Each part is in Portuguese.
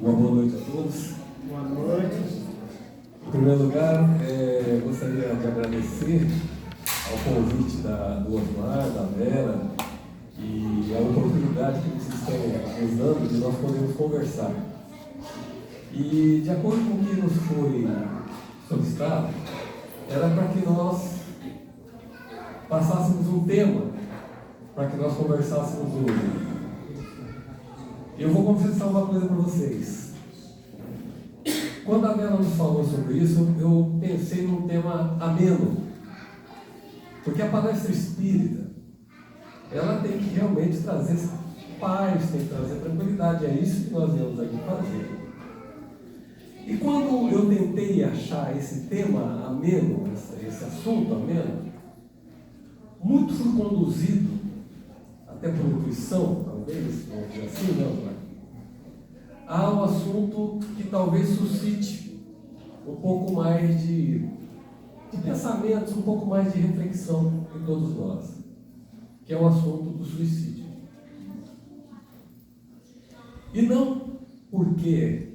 Uma boa noite a todos. Boa noite. Em primeiro lugar, gostaria de agradecer ao convite do Osmar, da Vera, e a oportunidade que vocês estão nos dando de nós podermos conversar. E, de acordo com o que nos foi solicitado, era para que nós passássemos um tema para que nós conversássemos hoje. Eu vou confessar uma coisa para vocês. Quando a Bela nos falou sobre isso, eu pensei num tema ameno. Porque a palestra espírita, ela tem que realmente trazer paz, tem que trazer tranquilidade. É isso que nós viemos aqui fazer. E quando eu tentei achar esse tema ameno, esse assunto ameno, muito fui conduzido, até por intuição, talvez, vamos dizer assim, não, há um assunto que talvez suscite um pouco mais de pensamentos, um pouco mais de reflexão em todos nós, que é o assunto do suicídio. E não porque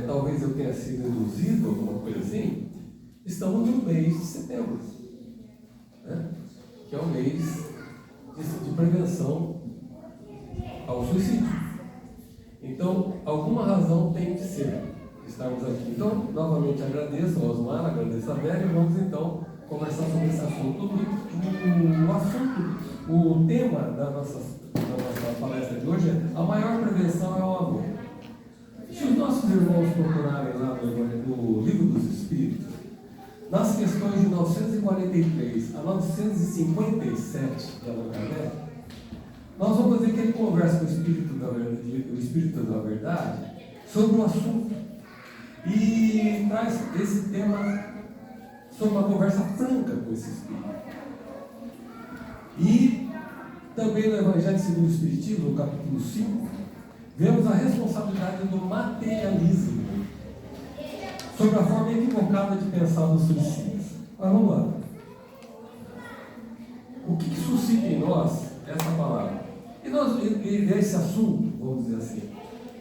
talvez eu tenha sido induzido, alguma coisa assim, estamos no mês de setembro, né? Que é o mês de prevenção ao suicídio. Então, alguma razão tem de ser estarmos aqui. Então, novamente agradeço ao Osmar, agradeço a Vera e vamos então conversar sobre esse assunto. O tema da nossa palestra de hoje é: a maior prevenção é o amor. Se os nossos irmãos procurarem lá no Livro dos Espíritos, nas questões de 943 a 957 de Allan Kardec, nós vamos ver que ele conversa com o Espírito da Verdade sobre um assunto e traz esse tema sobre uma conversa franca com esse Espírito. E também no Evangelho segundo o Espiritismo, no capítulo 5, vemos a responsabilidade do materialismo sobre a forma equivocada de pensar nos suicídios. Mas vamos lá. O que suscita em nós essa palavra? E esse assunto, vamos dizer assim.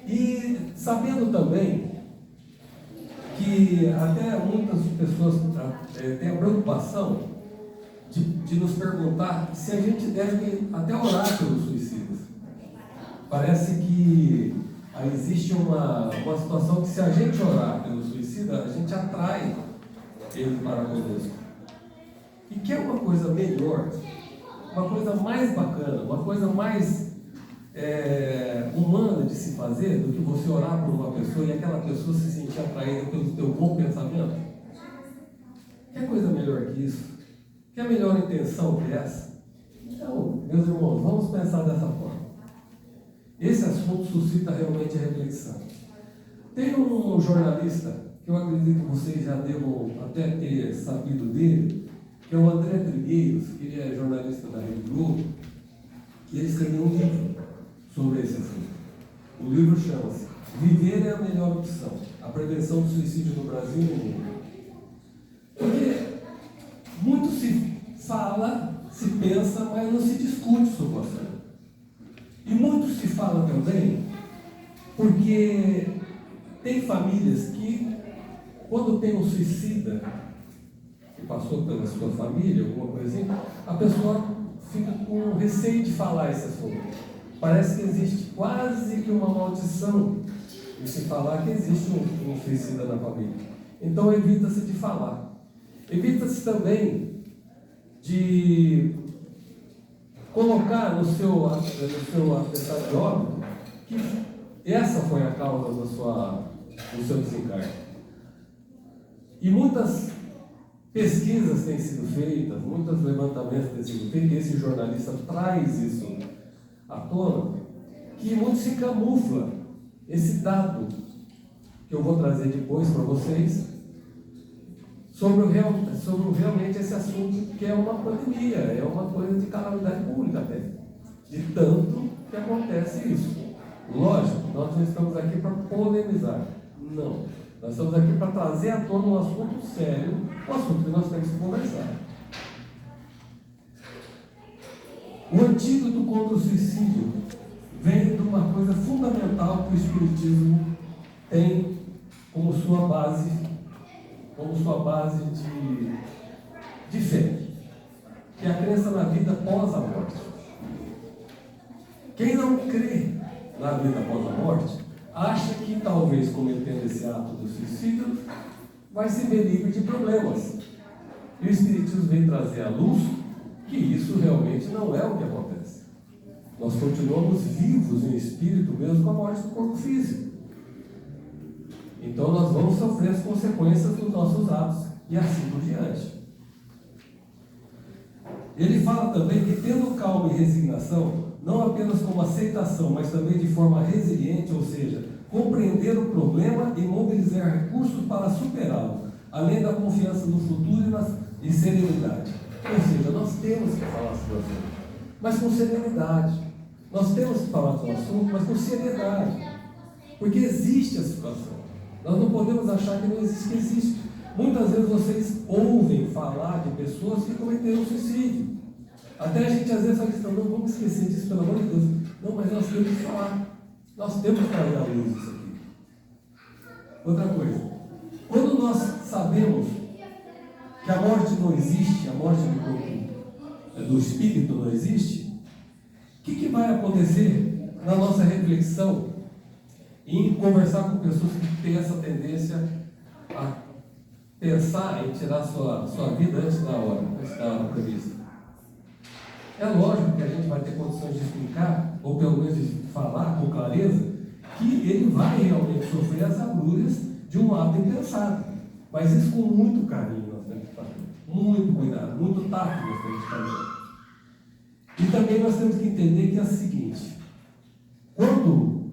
E sabendo também que até muitas pessoas têm a preocupação de nos perguntar se a gente deve até orar pelos suicidas. Parece que existe uma situação que se a gente orar pelo suicida, a gente atrai ele para conosco. E quer uma coisa melhor, uma coisa mais bacana, uma coisa mais humana de se fazer do que você orar por uma pessoa e aquela pessoa se sentir atraída pelo teu bom pensamento? Quer coisa melhor que isso? Quer melhor intenção que essa? Então, meus irmãos, vamos pensar dessa forma. Esse assunto suscita realmente a reflexão. Tem um jornalista, que eu acredito que vocês já devam até ter sabido dele, que é o André Trigueiros, que ele é jornalista da Rede Globo, e ele escreveu um livro sobre esse assunto. O livro chama-se Viver é a Melhor Opção, a prevenção do suicídio no Brasil e no mundo. Porque muito se fala, se pensa, mas não se discute sobre o assunto. E muito se fala também porque tem famílias que, quando tem um suicida que passou pela sua família, alguma coisa assim, a pessoa fica com receio de falar esse assunto. Parece que existe quase que uma maldição de se falar que existe um suicida na família. Então evita-se de falar. Evita-se também de colocar no seu atestado de óbito que essa foi a causa do seu desencarne. E muitas pesquisas têm sido feitas, muitos levantamentos têm sido feitos, e esse jornalista traz isso à tona, que muito se camufla esse dado que eu vou trazer depois para vocês sobre realmente esse assunto, que é uma pandemia, é uma coisa de calamidade pública até, de tanto que acontece isso. Lógico, nós não estamos aqui para polemizar, não. Nós estamos aqui para trazer à tona um assunto sério, um assunto que nós temos que conversar. O antídoto contra o suicídio vem de uma coisa fundamental que o Espiritismo tem como sua base de fé, que é a crença na vida após a morte. Quem não crê na vida após a morte, acha que talvez cometendo esse ato do suicídio, vai se ver livre de problemas. E o Espiritismo vem trazer à luz que isso realmente não é o que acontece. Nós continuamos vivos em espírito mesmo com a morte do corpo físico. Então nós vamos sofrer as consequências dos nossos atos e assim por diante. Ele fala também que tendo calma e resignação, não apenas como aceitação, mas também de forma resiliente, ou seja, compreender o problema e mobilizar recursos para superá-lo, além da confiança no futuro e serenidade. Ou seja, nós temos que falar sobre o assunto, mas com serenidade. Nós temos que falar sobre o assunto, mas com seriedade. Porque existe a situação. Nós não podemos achar que não existe, que existe. Muitas vezes vocês ouvem falar de pessoas que cometeram suicídio. Até a gente às vezes fala, não vamos esquecer disso, pelo amor de Deus. Não, mas nós temos que falar. Nós temos que trazer à luz isso aqui. Outra coisa. Quando nós sabemos que a morte não existe, a morte do corpo, do espírito não existe, o que vai acontecer na nossa reflexão em conversar com pessoas que têm essa tendência a pensar em tirar sua vida antes da hora prevista? É lógico que a gente vai ter condições de explicar, ou pelo menos de falar com clareza, que ele vai realmente sofrer as agruras de um ato impensado. Mas isso com muito carinho nós temos que fazer, muito cuidado, muito tato nós temos que fazer. E também nós temos que entender que é o seguinte: quando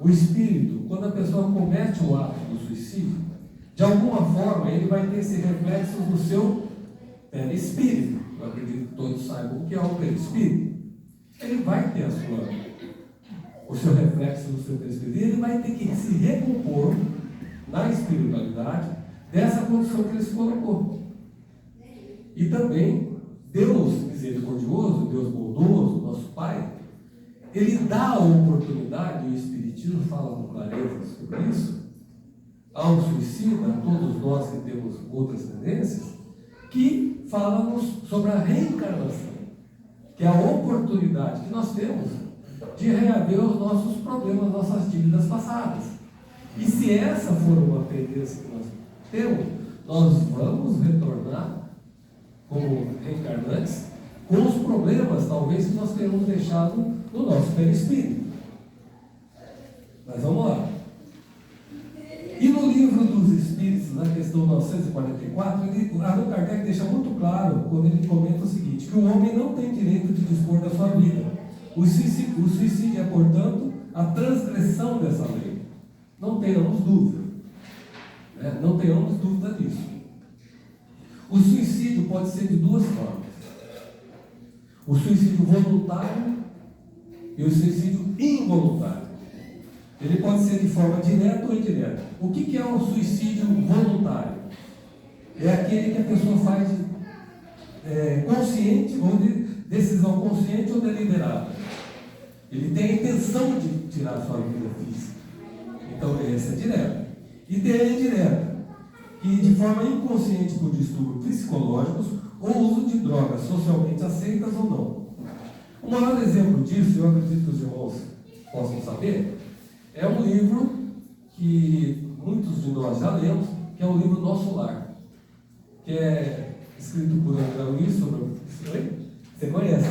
o espírito, quando a pessoa comete o ato do suicídio, de alguma forma ele vai ter esse reflexo no seu espírito. Eu acredito que todos saibam o que é o perispírito. Ele vai ter o seu reflexo no seu perispírito. E ele vai ter que se recompor na espiritualidade dessa condição que ele se colocou. E também, Deus misericordioso, Deus bondoso, nosso Pai, Ele dá a oportunidade, e o Espiritismo fala com clareza sobre isso, ao suicida, a todos nós que temos outras tendências, que fala-nos sobre a reencarnação, que é a oportunidade que nós temos de reaver os nossos problemas, nossas dívidas passadas. E se essa for uma tendência que nós temos, nós vamos retornar como reencarnantes com os problemas, talvez, que nós tenhamos deixado no nosso perispírito. Mas vamos lá. E no livro dos Espíritos, na questão 944, Allan Kardec deixa muito claro, quando ele comenta o seguinte, que o homem não tem direito de dispor da sua vida. O suicídio é, portanto, a transgressão dessa lei. Não tenhamos dúvida. Não tenhamos dúvida disso. O suicídio pode ser de duas formas. O suicídio voluntário e o suicídio involuntário. Ele pode ser de forma direta ou indireta. O que é o suicídio voluntário? É aquele que a pessoa faz consciente, ou de decisão consciente ou deliberada. Ele tem a intenção de tirar a sua vida física. Então, essa é direta. E tem a indireta, que de forma inconsciente por distúrbios psicológicos ou uso de drogas socialmente aceitas ou não. O maior exemplo disso, eu acredito que os irmãos possam saber, é um livro que muitos de nós já lemos, que é o livro Nosso Lar, que é escrito por André Luiz sobre... Você conhece,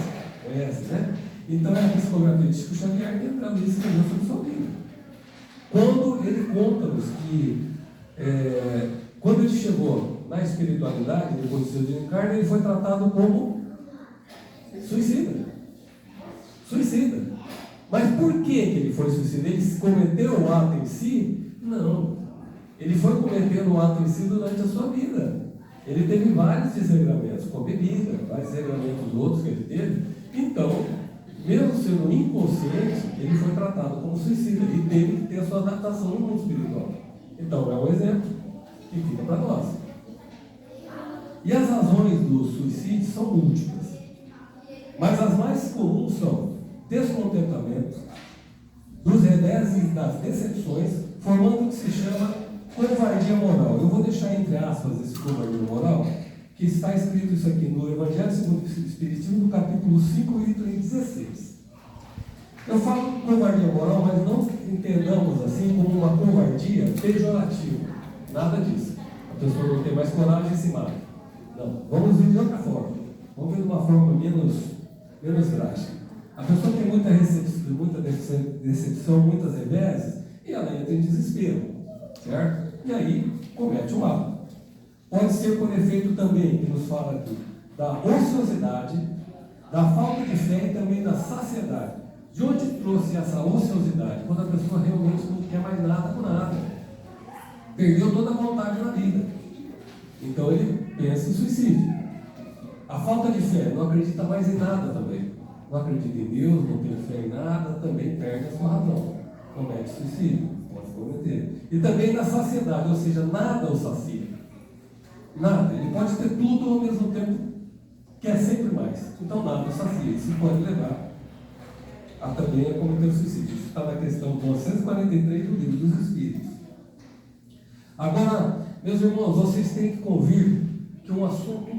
né? Então é a psicografia de Chico Xavier que André Luiz escreveu sobre sua vida. Quando ele conta-nos que quando ele chegou na espiritualidade, depois do seu desencarne, ele foi tratado como suicida. Mas por que ele foi suicida? Ele cometeu o ato em si? Não. Ele foi cometendo o ato em si durante a sua vida. Ele teve vários desregramentos com a bebida, vários desregramentos outros que ele teve. Então, mesmo sendo inconsciente, ele foi tratado como suicida e teve que ter a sua adaptação no mundo espiritual. Então, é um exemplo que fica para nós. E as razões do suicídio são múltiplas. Mas as mais comuns são descontentamento, dos reveses e das decepções, formando o que se chama covardia moral. Eu vou deixar entre aspas esse covardia moral, que está escrito isso aqui no Evangelho segundo o Espiritismo, no capítulo 5, item 16. Eu falo covardia moral, mas não entendamos assim como uma covardia pejorativa. Nada disso. A pessoa não tem mais coragem e se mata. Não. Vamos ver de outra forma. Vamos ver de uma forma menos drástica. A pessoa tem muita decepção, muitas reveses, e ela entra em desespero. Certo? E aí comete um ato. Pode ser por efeito também, que nos fala aqui, da ociosidade, da falta de fé e também da saciedade. De onde trouxe essa ociosidade? Quando a pessoa realmente não quer mais nada com nada. Perdeu toda a vontade na vida. Então ele pensa em suicídio. A falta de fé, não acredita mais em nada também. Não acredita em Deus, não tem fé em nada, também perde a sua razão. Comete suicídio, pode cometer. E também na saciedade, ou seja, nada o sacia. Nada. Ele pode ter tudo ao mesmo tempo, quer sempre mais. Então nada o sacia. Isso pode levar também a cometer o suicídio. Isso está na questão 243 do Livro dos Espíritos. Agora, meus irmãos, vocês têm que convir que um assunto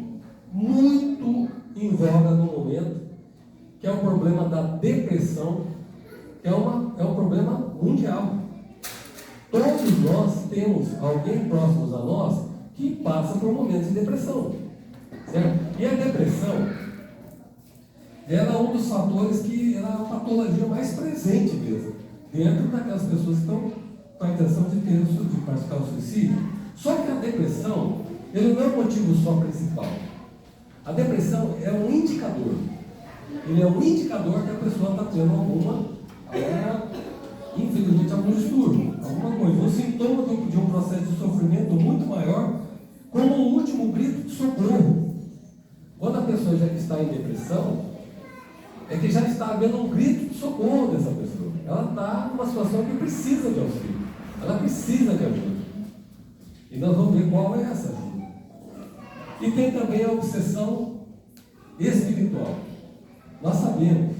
muito em voga no momento, que é o problema da depressão, que é um problema mundial. Todos nós temos alguém próximo a nós que passa por momentos de depressão. Certo? E a depressão, ela é um dos fatores que ela é a patologia mais presente mesmo, dentro daquelas pessoas que estão com a intenção de praticar o suicídio. Só que a depressão, ele não é o motivo só principal. A depressão é um indicador. Ele é um indicador que a pessoa está tendo infelizmente, algum distúrbio, alguma coisa. Um sintoma de um processo de sofrimento muito maior, como o último grito de socorro. Quando a pessoa já está em depressão, é que já está havendo um grito de socorro dessa pessoa. Ela está numa situação que precisa de auxílio. Ela precisa de ajuda. E nós vamos ver qual é essa ajuda. E tem também a obsessão espiritual. Nós sabemos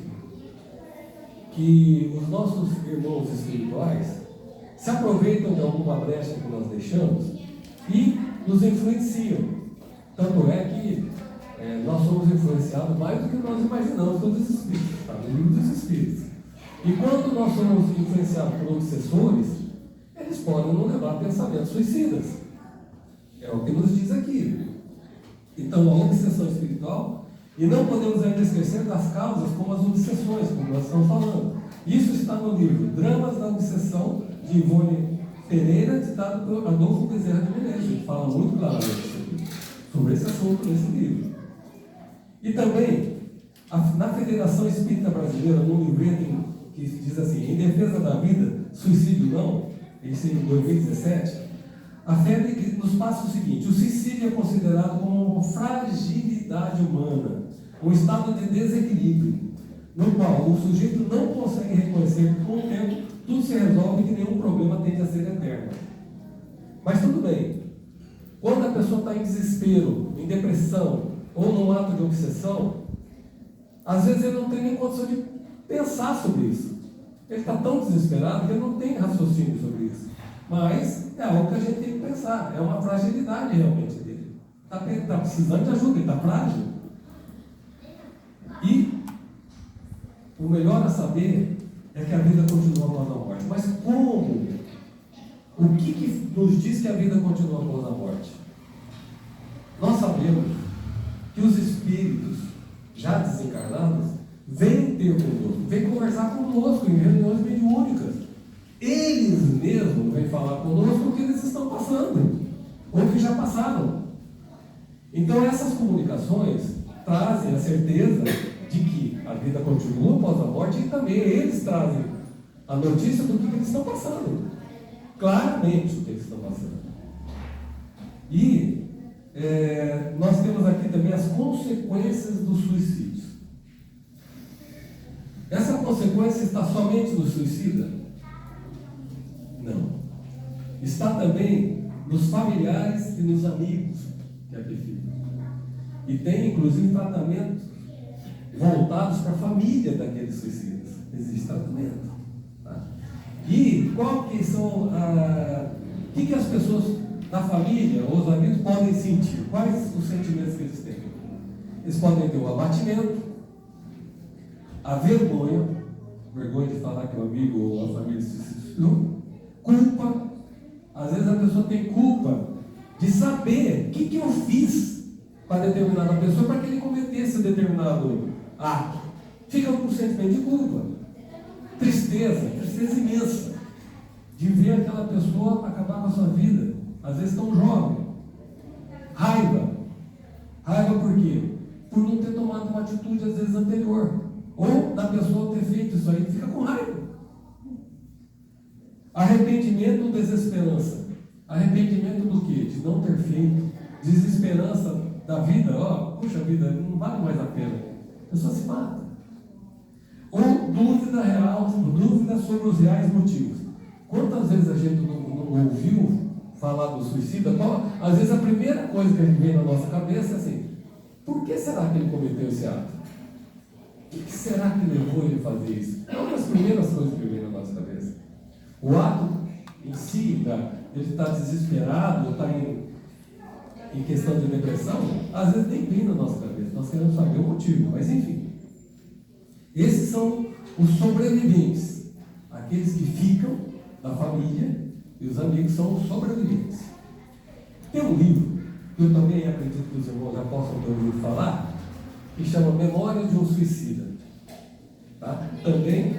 que os nossos irmãos espirituais se aproveitam de alguma brecha que nós deixamos e nos influenciam. Tanto é que nós somos influenciados mais do que nós imaginamos pelos Espíritos, tá? No Livro dos Espíritos. E quando nós somos influenciados por obsessores, eles podem nos levar a pensamentos suicidas. É o que nos diz aqui. Então, a obsessão espiritual, e não podemos ainda esquecer das causas como as obsessões, como nós estamos falando. Isso está no livro Dramas da Obsessão, de Ivone Pereira, ditado por Adolfo Bezerra de Menezes. Ele fala muito claramente sobre esse assunto nesse livro. E também, na Federação Espírita Brasileira, num livreto que diz assim, Em Defesa da Vida, Suicídio Não, esse em 2017, a FEB nos passa o seguinte: o suicídio é considerado como uma fragilidade humana, um estado de desequilíbrio, no qual o sujeito não consegue reconhecer que com o tempo tudo se resolve e que nenhum problema tende a ser eterno. Mas tudo bem, quando a pessoa está em desespero, em depressão, ou num ato de obsessão, às vezes ele não tem nem condição de pensar sobre isso. Ele está tão desesperado que ele não tem raciocínio sobre isso. Mas é algo que a gente tem que pensar. É uma fragilidade realmente dele. Está precisando de ajuda, ele está frágil. E o melhor a saber é que a vida continua após a morte. Mas como? O que nos diz que a vida continua após a morte? Nós sabemos que os espíritos já desencarnados vêm ter conosco, vêm conversar conosco em reuniões mediúnicas. Eles mesmos vêm falar conosco o que eles estão passando, ou que já passaram. Então essas comunicações trazem a certeza de que a vida continua após a morte, e também eles trazem a notícia do que eles estão passando. Claramente o que eles estão passando. E nós temos aqui também as consequências do suicídio. Essa consequência está somente no suicida? Não. Está também nos familiares e nos amigos que aqui ficam. E tem inclusive tratamentos voltados para a família daqueles suicidas. Existe tratamento. Tá? E qual que são o que as pessoas da família ou os amigos podem sentir? Quais os sentimentos que eles têm? Eles podem ter o abatimento, a vergonha de falar que o amigo ou a família se suicidou, culpa. Às vezes a pessoa tem culpa de saber o que eu fiz para determinada pessoa para que ele cometesse determinado ato. Fica com um sentimento de culpa, tristeza imensa de ver aquela pessoa acabar com a sua vida, às vezes tão jovem. Raiva por quê? Por não ter tomado uma atitude às vezes anterior, ou da pessoa ter feito isso aí, fica com raiva. Arrependimento ou desesperança? Arrependimento do quê? De não ter feito. Desesperança da vida, puxa vida, não vale mais a pena. A pessoa se mata. Ou dúvida sobre os reais motivos. Quantas vezes a gente não ouviu falar do suicida? Às vezes a primeira coisa que a gente vem na nossa cabeça é assim: por que será que ele cometeu esse ato? O que será que levou ele a fazer isso? É uma das primeiras coisas que vem na nossa cabeça. O ato em si, ele está desesperado, ou está em questão de depressão, às vezes nem vem na nossa cabeça. Nós queremos saber o motivo, mas enfim. Esses são os sobreviventes, aqueles que ficam da família, e os amigos são os sobreviventes. Tem um livro, que eu também acredito que os irmãos já possam ter ouvido falar, que chama Memórias de um Suicida. Tá? Também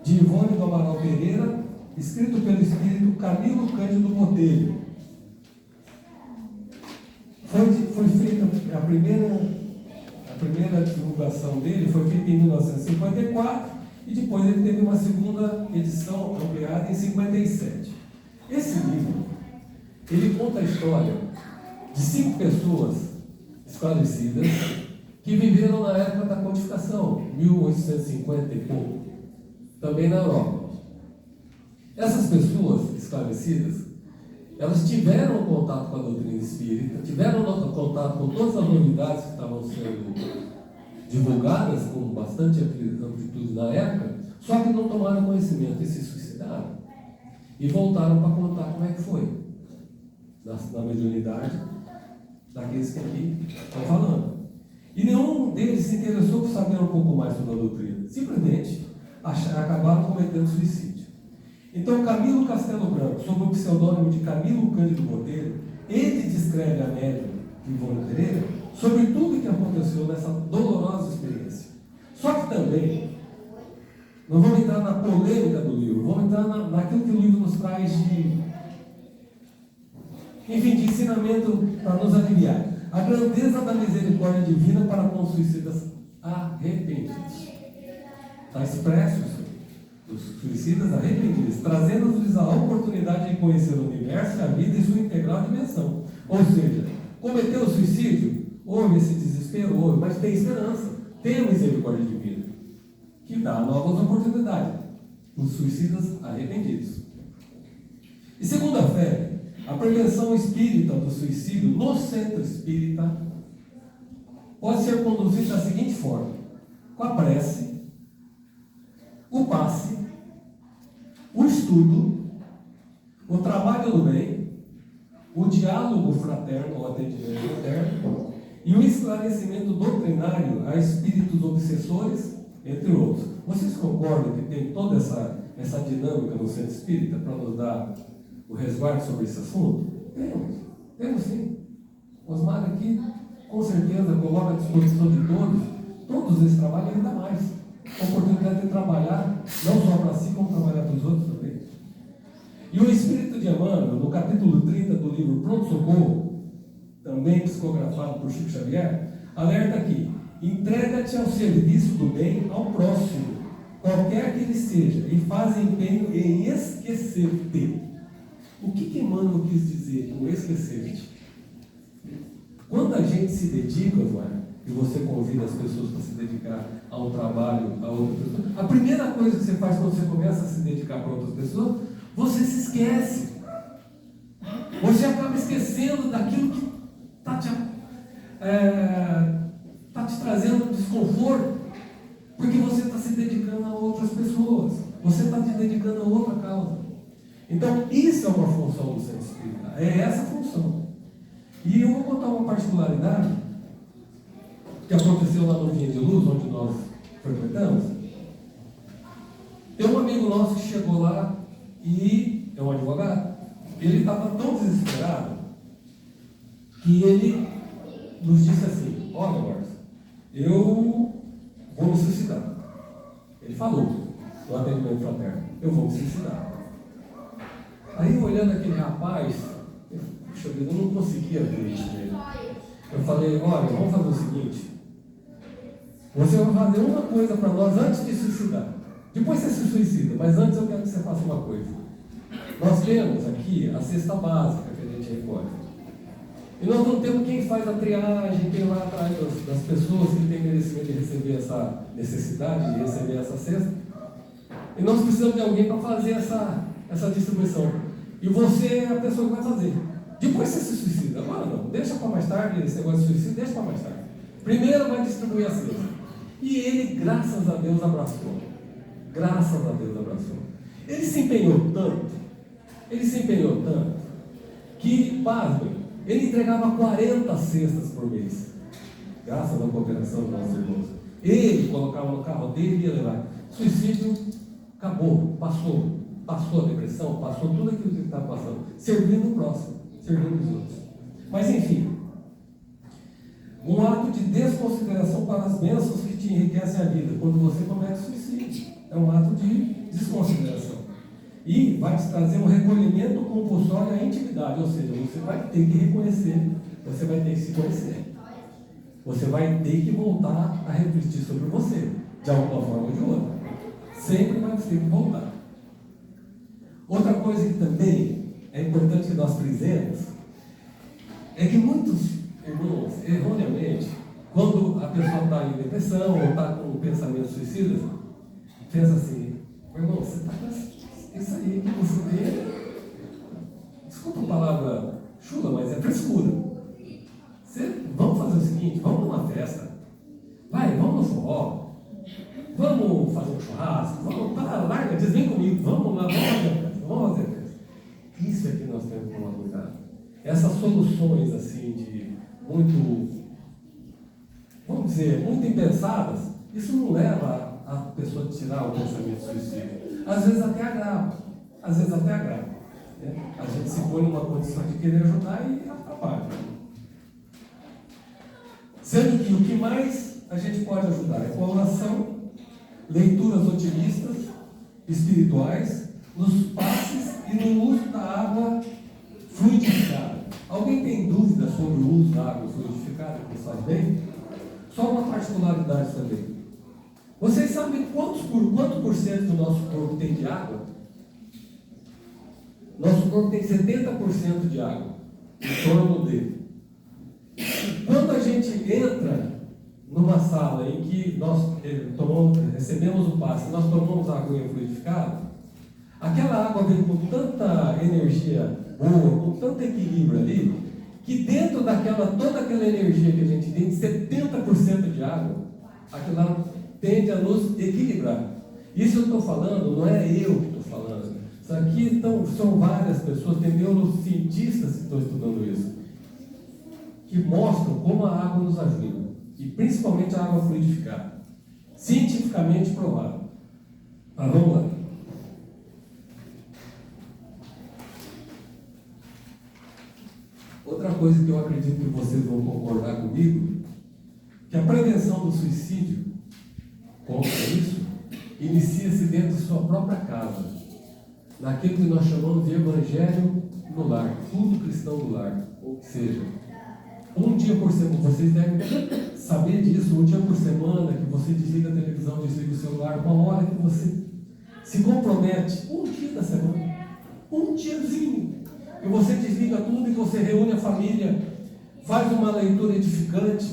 de Ivone do Amaral Pereira, escrito pelo espírito Camilo Cândido Botelho. Foi feita a primeira divulgação dele, foi feita em 1954, e depois ele teve uma segunda edição ampliada em 57. Esse livro, ele conta a história de 5 pessoas esclarecidas que viveram na época da codificação, 1850 e pouco, também na Europa. Essas pessoas esclarecidas, elas tiveram contato com a doutrina espírita, tiveram contato com todas as novidades que estavam sendo divulgadas com bastante amplitude na época, só que não tomaram conhecimento e se suicidaram. E voltaram para contar como é que foi, na mediunidade daqueles que aqui estão falando. E nenhum deles se interessou por saber um pouco mais sobre a doutrina. Simplesmente acabaram cometendo suicídio. Então, Camilo Castelo Branco, sob o pseudônimo de Camilo Cândido Botelho, ele descreve a médium Ivone Pereira sobre tudo o que aconteceu nessa dolorosa experiência. Só que também, não vamos entrar na polêmica do livro, vamos entrar naquilo que o livro nos traz de ensinamento para nos aliviar. A grandeza da misericórdia divina para com os suicidas arrependidos. Está expresso isso. Os suicidas arrependidos, trazendo-lhes a oportunidade de conhecer o universo, a vida e sua integral dimensão. Ou seja, cometeu o suicídio, houve esse desespero, houve, mas tem esperança, tem a misericórdia divina, que dá novas oportunidades. Os suicidas arrependidos. E segundo a fé, a prevenção espírita do suicídio no centro espírita pode ser conduzida da seguinte forma: com a prece, o passe, o estudo, o trabalho do bem, o diálogo fraterno, o atendimento fraterno e o esclarecimento doutrinário a espíritos obsessores, entre outros. Vocês concordam que tem toda essa dinâmica no centro espírita para nos dar o resguardo sobre esse assunto? Temos sim. Osmar aqui, com certeza, coloca à disposição de todos esse trabalho ainda mais. A oportunidade de trabalhar, não só para si, como trabalhar para os outros também. E o Espírito de Emmanuel, no capítulo 30 do livro Pronto Socorro, também psicografado por Chico Xavier, alerta aqui: entrega-te ao serviço do bem ao próximo, qualquer que ele seja, e faz empenho em esquecer-te. O que Emmanuel quis dizer com esquecer-te? Quando a gente se dedica, e você convida as pessoas para se dedicar a um trabalho, a outra pessoa, a primeira coisa que você faz quando você começa a se dedicar para outras pessoas, você se esquece. Você acaba esquecendo daquilo que está te trazendo desconforto, porque você está se dedicando a outras pessoas. Você está te dedicando a outra causa. Então, isso é uma função do centro espírita. É essa a função. E eu vou contar uma particularidade que aconteceu lá no Vinha de Luz, onde nós frequentamos. Tem um amigo nosso que chegou lá e é um advogado. Ele estava tão desesperado que ele nos disse assim: olha, Marcos, eu vou me suicidar. Ele falou no atendimento fraterno: eu vou me suicidar. Aí, olhando aquele rapaz, puxa vida, eu não conseguia ver isso nele. Eu falei: olha, vamos fazer o seguinte, você vai fazer uma coisa para nós antes de suicidar. Depois você se suicida, mas antes eu quero que você faça uma coisa. Nós temos aqui a cesta básica que a gente recolhe. E nós não temos quem faz a triagem, quem vai atrás das pessoas que têm merecimento de receber essa necessidade, de receber essa cesta. E nós precisamos de alguém para fazer essa distribuição. E você é a pessoa que vai fazer. Depois você se suicida. Agora não, deixa para mais tarde, esse negócio de suicídio, deixa para mais tarde. Primeiro vai distribuir a cesta. E ele, graças a Deus, abraçou. Graças a Deus, abraçou. Ele se empenhou tanto, que, pasmem, ele entregava 40 cestas por mês. Graças à cooperação dos nossos irmãos. Ele colocava no carro dele e ia levar. Suicídio acabou, passou a depressão, passou tudo aquilo que ele estava passando, servindo o próximo, servindo os outros. Mas enfim, um ato de desconsideração para as bênçãos que te enriquecem a vida, quando você comete suicídio, é um ato de desconsideração. E vai te trazer um recolhimento compulsório à intimidade, ou seja, você vai ter que reconhecer, você vai ter que se conhecer. Você vai ter que voltar a refletir sobre você, de alguma forma ou de outra. Sempre vai ter que voltar. Outra coisa que também é importante que nós frisemos é que muitos irmãos, erroneamente, quando a pessoa está em depressão ou está com pensamentos suicidas, pensa assim: meu irmão, você está com isso aí que você vê, desculpa a palavra chula, mas é frescura. Vamos fazer o seguinte, vamos numa festa, vamos no forró, vamos fazer um churrasco, larga, vem comigo, vamos lá, vamos fazer a festa. Isso é que nós temos que tomar cuidado. Essas soluções assim de vamos dizer, muito impensadas, isso não leva a pessoa a tirar o pensamento suicídio. Às vezes até agrava. Né? A gente se põe numa condição de querer ajudar e atrapalha. Sendo que o que mais a gente pode ajudar é com a oração, leituras otimistas, espirituais, nos passes e no uso da água fluidificada. Alguém tem dúvida sobre o uso da água fluidificada que faz bem? Só uma particularidade também. Vocês sabem quanto por cento do nosso corpo tem de água? Nosso corpo tem 70% de água, em torno dele. Quando a gente entra numa sala em que nós recebemos o passe, nós tomamos a água fluidificada, aquela água vem com tanta energia boa, com tanto equilíbrio ali, que dentro toda aquela energia que a gente tem, 70% de água, aquilo lá tende a nos equilibrar. Isso eu estou falando, não é eu que estou falando. Isso aqui são várias pessoas, tem neurocientistas que estão estudando isso, que mostram como a água nos ajuda, e principalmente a água fluidificada. Cientificamente provado. Mas vamos lá. Outra coisa que eu acredito que vocês vão concordar comigo, que a prevenção do suicídio contra isso, inicia-se dentro de sua própria casa, naquilo que nós chamamos de evangelho no lar, culto cristão no lar, ou que seja, um dia por semana, vocês devem saber disso, um dia por semana que você desliga a televisão, desliga o celular, uma hora que você se compromete, um dia da semana, um diazinho, e você desliga tudo e você reúne a família, faz uma leitura edificante,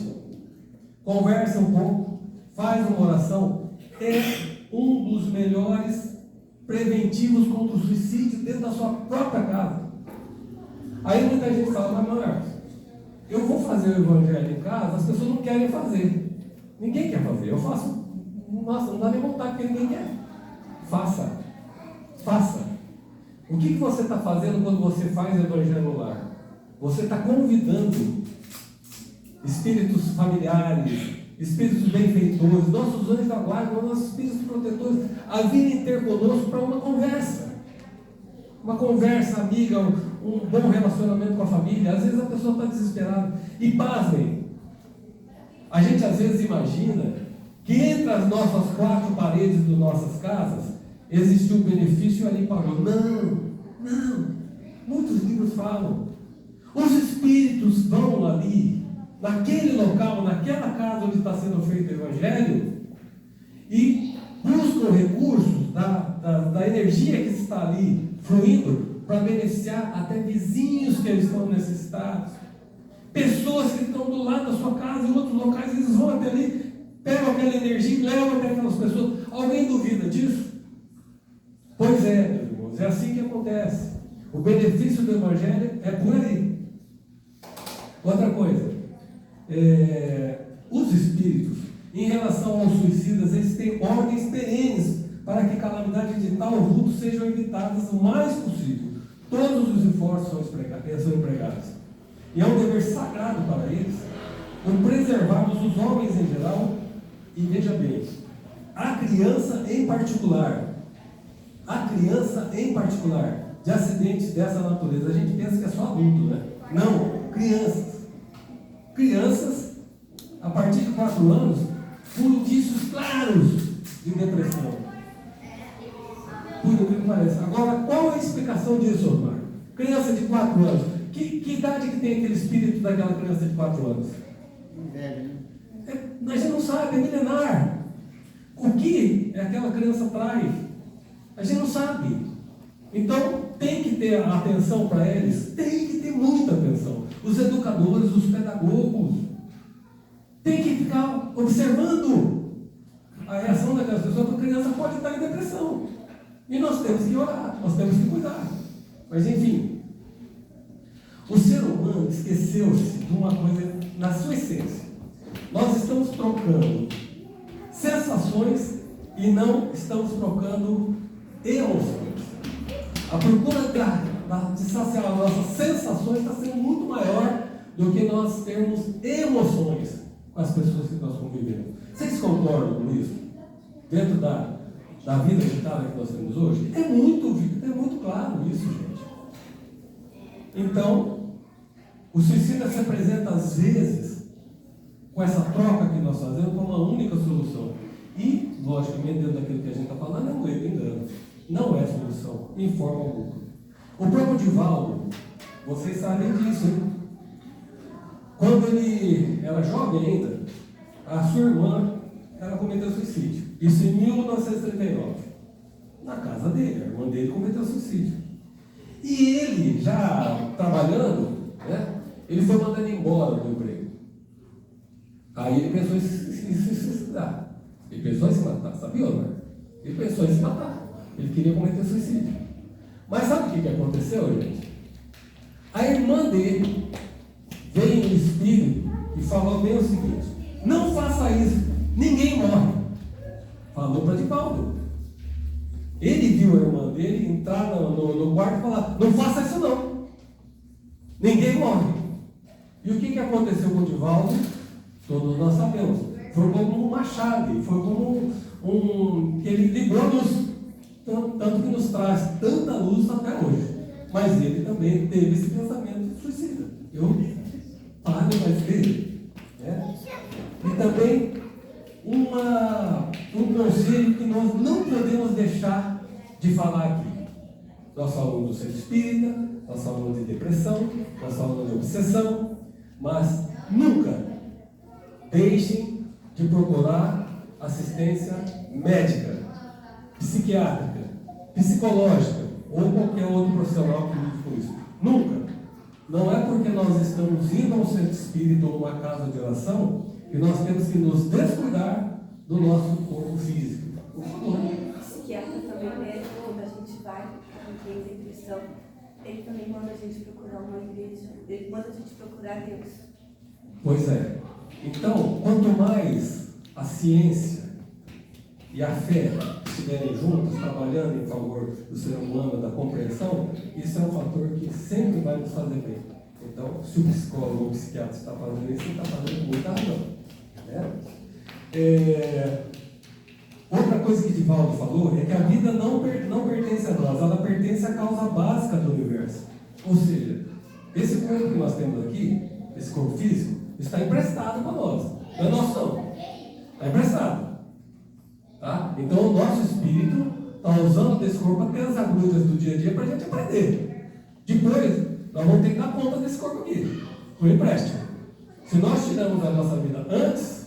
conversa um pouco, faz uma oração, é um dos melhores preventivos contra o suicídio dentro da sua própria casa. Aí muita gente fala: mas Marcos, eu vou fazer o evangelho em casa, as pessoas não querem fazer. Ninguém quer fazer. Eu faço, nossa, não dá nem vontade porque ninguém quer. Faça. Faça. O que você está fazendo quando você faz o evangelho no lar? Você está convidando espíritos familiares, espíritos benfeitores, nossos anjos da guarda, nossos espíritos protetores, a virem ter conosco para uma conversa. Uma conversa amiga, um bom relacionamento com a família. Às vezes a pessoa está desesperada. E pasmem, a gente às vezes imagina que entre as nossas quatro paredes de nossas casas existe um benefício ali parou. Não. Muitos livros falam. Os espíritos vão ali, naquele local, naquela casa onde está sendo feito o evangelho, e buscam recursos da energia que está ali fluindo para beneficiar até vizinhos que eles estão necessitados, pessoas que estão do lado da sua casa, em outros locais, eles vão até ali, pegam aquela energia e levam até aquelas pessoas. Alguém duvida disso? Pois é, meus irmãos, é assim que acontece. O benefício do evangelho é por aí. Outra coisa, os espíritos, em relação aos suicidas, eles têm ordens perenes para que calamidade de tal vulto sejam evitadas o mais possível. Todos os esforços são empregados. E é um dever sagrado para eles o preservarmos os homens em geral e, veja bem, a criança em particular, de acidentes dessa natureza. A gente pensa que é só adulto, né? Não, crianças a partir de 4 anos com indícios claros de depressão, por incrível que pareça. Agora, qual é a explicação disso, Osmar? Criança de 4 anos, que idade que tem aquele espírito daquela criança de 4 anos? Velho, né? A gente não sabe, é milenar. O que aquela criança traz? A gente não sabe. Então, tem que ter atenção para eles, tem que ter muita atenção. Os educadores, os pedagogos, tem que ficar observando a reação daquelas pessoas, porque a criança pode estar em depressão. E nós temos que orar, nós temos que cuidar. Mas, enfim, o ser humano esqueceu-se de uma coisa na sua essência. Nós estamos trocando sensações e não estamos trocando emoções. A procura de saciar as nossas sensações está sendo muito maior do que nós termos emoções com as pessoas que nós convivemos. Vocês concordam com isso? Dentro da vida agitada que nós temos hoje? É muito claro isso, gente. Então, o suicida se apresenta às vezes com essa troca que nós fazemos como uma única solução. E, logicamente, dentro daquilo que a gente está falando, é um erro, engano. Não é solução, em forma alguma. O próprio Divaldo, vocês sabem disso, hein? Quando ele era jovem ainda, a sua irmã, ela cometeu suicídio. Isso em 1939. Na casa dele, a irmã dele cometeu suicídio. E ele, já trabalhando, né, ele foi mandado embora do emprego. Aí ele pensou em se suicidar. Ele pensou em se matar, sabia, né? Ele pensou em se matar. Ele queria cometer suicídio. Mas sabe o que aconteceu, gente? A irmã dele veio no espírito e falou bem o seguinte: não faça isso, ninguém morre. Falou para Divaldo. Ele viu a irmã dele entrar no quarto e falar: não faça isso não, ninguém morre. E o que aconteceu com o Divaldo? Todos nós sabemos. Foi como uma chave, foi como que ele ligou a luz. Tanto que nos traz tanta luz até hoje. Mas ele também teve esse pensamento suicida. Pare mais dele. Né? E também um conselho que nós não podemos deixar de falar aqui. Nós falamos do centro espírita, nós falamos de depressão, nós falamos de obsessão, mas nunca deixem de procurar assistência médica, psiquiátrica, psicológica ou qualquer outro profissional que lide com isso. Nunca. Não é porque nós estamos indo a um centro espírita ou uma casa de oração que nós temos que nos descuidar do nosso corpo físico. Por favor. O psiquiatra também médico, quando a gente vai em depressão, ele também manda a gente procurar uma igreja, ele manda a gente procurar Deus. Pois é. Então, quanto mais a ciência e a fé estiverem juntos, trabalhando em favor do ser humano, da compreensão, isso é um fator que sempre vai nos fazer bem. Então, se o psicólogo ou o psiquiatra está fazendo isso, ele está fazendo com muita razão. Né? Outra coisa que Divaldo falou é que a vida não pertence a nós, ela pertence à causa básica do universo. Ou seja, esse corpo que nós temos aqui, esse corpo físico, está emprestado para nós. Não é nosso, não. Está emprestado. Tá? Então o nosso espírito está usando desse corpo até as agulhas do dia a dia para a gente aprender. Depois, nós vamos ter que dar conta desse corpo aqui, por empréstimo. Se nós tiramos a nossa vida antes,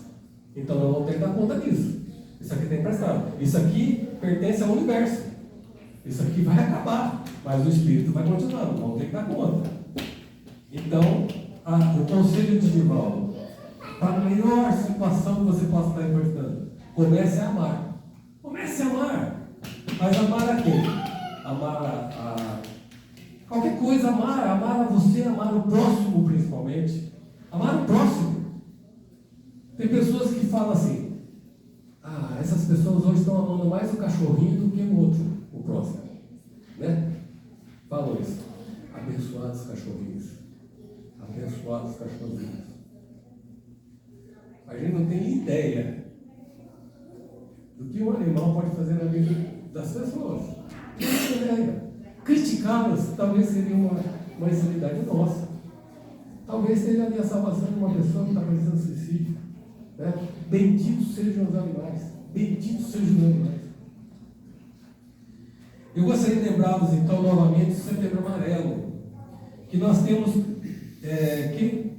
então nós vamos ter que dar conta disso. Isso aqui está emprestado. Isso aqui pertence ao universo. Isso aqui vai acabar, mas o espírito vai continuar, nós vamos ter que dar conta. Então, o conselho de Divaldo, para a melhor situação que você possa estar enfrentando, comece a amar. Comece a amar. Mas amar a quem? Amar a qualquer coisa, amar a você, amar o próximo principalmente. Amar o próximo. Tem pessoas que falam assim, essas pessoas hoje estão amando mais o cachorrinho do que o outro, o próximo. Né? Falam isso. Abençoados cachorrinhos. Abençoados cachorrinhos. A gente não tem ideia do que um animal pode fazer na vida das pessoas. Não tem ideia. Criticá-las talvez seria uma insanidade nossa. Talvez seja ali a salvação de uma pessoa que está precisando de suicídio. Né? Benditos sejam os animais. Benditos sejam os animais. Eu gostaria de lembrá-los então novamente do Setembro Amarelo, que nós temos, quem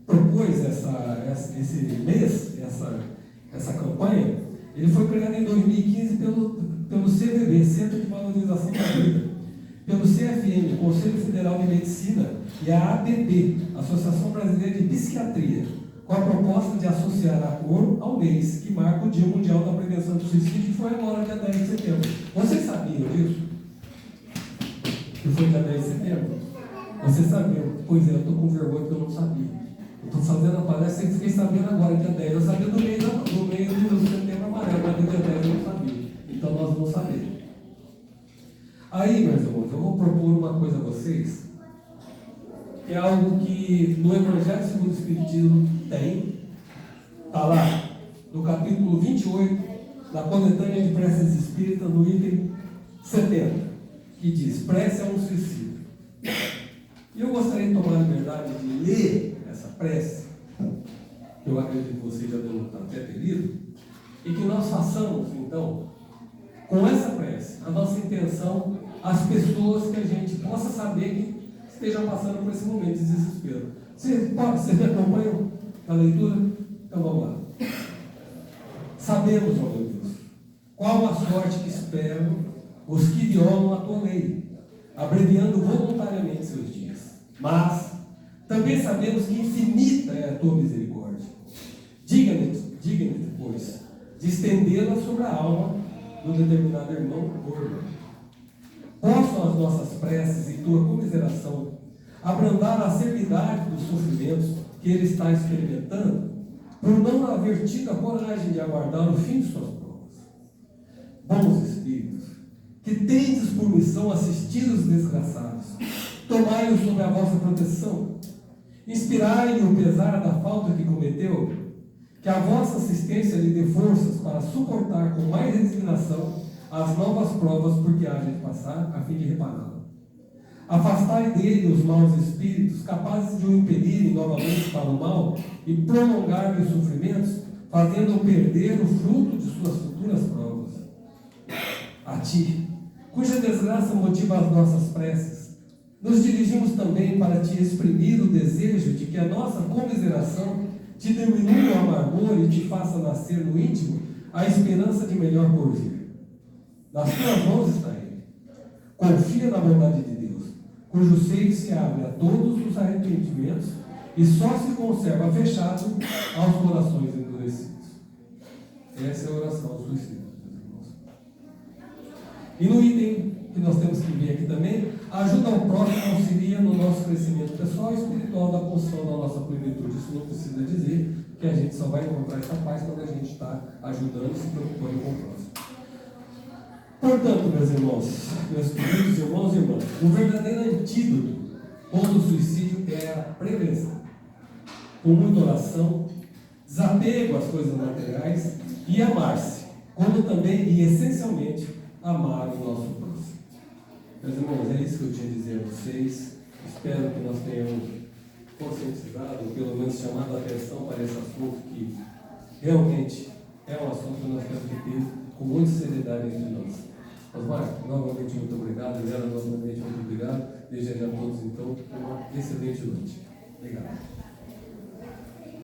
propôs esse mês, essa campanha, ele foi criado em 2015 pelo CVV, Centro de Valorização da Vida, pelo CFM, Conselho Federal de Medicina, e a ABP, Associação Brasileira de Psiquiatria, com a proposta de associar a cor ao mês que marca o Dia Mundial da Prevenção do Suicídio, que foi agora, dia 10 de setembro. Vocês sabiam disso? Que foi dia 10 de setembro? Vocês sabiam? Pois é, eu estou com vergonha porque eu não sabia. Eu estou fazendo a palestra e fiquei sabendo agora, dia 10. Eu sabia do mês do Setembro Amarelo, mas do dia 10 eu não sabia. Então nós vamos saber. Aí, meus irmãos, eu vou propor uma coisa a vocês, que é algo que no Evangelho segundo o Espiritismo está lá, no capítulo 28, da coletânea de preces espíritas, no item 70, que diz: prece a um suicídio. E eu gostaria de tomar a liberdade de ler essa prece, que eu acredito que vocês já devem até ter lido, e que nós façamos, então, com essa prece, a nossa intenção, as pessoas que a gente possa saber que estejam passando por esse momento de desespero. Vocês me acompanham na leitura? Então vamos lá. Sabemos, ó meu Deus, qual a sorte que esperam os que violam a tua lei, abreviando voluntariamente seus dias. Mas também sabemos que infinita é a tua misericórdia. Diga-me, pois, de estendê-la sobre a alma do determinado irmão ou irmã. Possam as nossas preces e tua comiseração abrandar a severidade dos sofrimentos que ele está experimentando, por não haver tido a coragem de aguardar o fim de suas provas. Bons Espíritos, que tendes por missão assistir os desgraçados, tomai-os sob a vossa proteção, inspirai-lhe o pesar da falta que cometeu, que a vossa assistência lhe dê forças para suportar com mais resignação as novas provas por que haja de passar, a fim de repará-la. Afastai dele os maus espíritos, capazes de o impedirem novamente para o mal e prolongar-lhe os sofrimentos, fazendo-o perder o fruto de suas futuras provas. A ti, cuja desgraça motiva as nossas preces, nos dirigimos também para te exprimir o desejo de que a nossa comiseração te diminua o amargor e te faça nascer no íntimo a esperança de melhor porvir. Nas tuas mãos está ele. Confia na bondade de Deus, cujo seio se abre a todos os arrependimentos e só se conserva fechado aos corações endurecidos. Essa é a oração ao suicídio, meus irmãos. E no item que nós temos que ver aqui também, a ajuda ao próximo auxilia no nosso crescimento pessoal e espiritual da construção da nossa plenitude. Isso não precisa dizer, que a gente só vai encontrar essa paz quando a gente está ajudando e se preocupando com o próximo. Portanto, meus irmãos, meus queridos irmãos e irmãs, o verdadeiro antídoto contra o suicídio é a prevenção. Com muita oração, desapego às coisas materiais e amar-se, como também e essencialmente amar o nosso próximo. Meus irmãos, é isso que eu tinha a dizer a vocês. Espero que nós tenhamos conscientizado, ou pelo menos chamado a atenção para esse assunto, que realmente é um assunto que nós temos que ter com muita seriedade entre nós. Osmar, novamente muito obrigado. Helena, novamente muito obrigado. Desejo a todos, então, uma excelente noite. Obrigado.